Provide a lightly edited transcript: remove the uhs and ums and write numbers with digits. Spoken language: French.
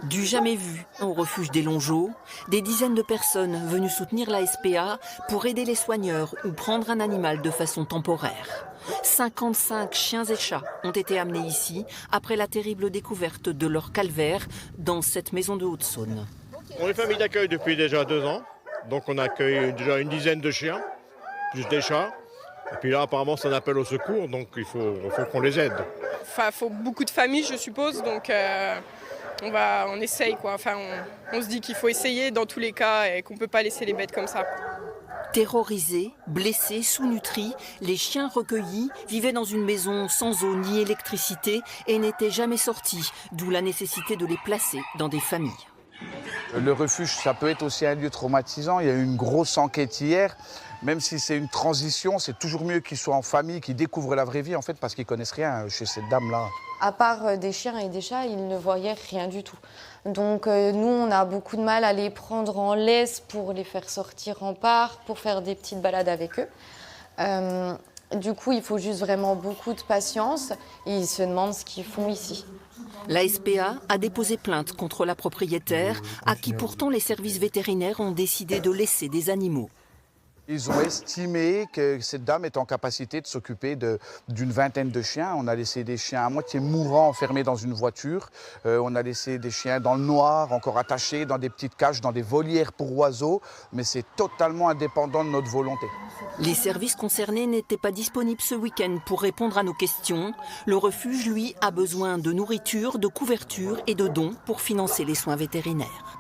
Du jamais vu au refuge des Longeaux, des dizaines de personnes venues soutenir la SPA pour aider les soigneurs ou prendre un animal de façon temporaire. 55 chiens et chats ont été amenés ici après la terrible découverte de leur calvaire dans cette maison de Haute-Saône. On est famille d'accueil depuis déjà 2 ans, donc on accueille déjà une dizaine de chiens, plus des chats. Et puis là apparemment c'est un appel au secours, donc il faut qu'on les aide. Enfin, il faut beaucoup de familles je suppose, donc on essaye quoi. Enfin, on se dit qu'il faut essayer dans tous les cas et qu'on ne peut pas laisser les bêtes comme ça. Terrorisés, blessés, sous-nutris, les chiens recueillis vivaient dans une maison sans eau ni électricité et n'étaient jamais sortis, d'où la nécessité de les placer dans des familles. Le refuge, ça peut être aussi un lieu traumatisant. Il y a eu une grosse enquête hier. Même si c'est une transition, c'est toujours mieux qu'ils soient en famille, qu'ils découvrent la vraie vie, en fait, parce qu'ils connaissent rien chez cette dame-là. À part des chiens et des chats, ils ne voyaient rien du tout. Donc nous, on a beaucoup de mal à les prendre en laisse pour les faire sortir en parc, pour faire des petites balades avec eux. Du coup, il faut juste vraiment beaucoup de patience et ils se demandent ce qu'ils font ici. La SPA a déposé plainte contre la propriétaire, à qui pourtant les services vétérinaires ont décidé de laisser des animaux. Ils ont estimé que cette dame est en capacité de s'occuper d'une vingtaine de chiens. On a laissé des chiens à moitié mourants enfermés dans une voiture. On a laissé des chiens dans le noir, encore attachés dans des petites cages, dans des volières pour oiseaux. Mais c'est totalement indépendant de notre volonté. Les services concernés n'étaient pas disponibles ce week-end pour répondre à nos questions. Le refuge, lui, a besoin de nourriture, de couverture et de dons pour financer les soins vétérinaires.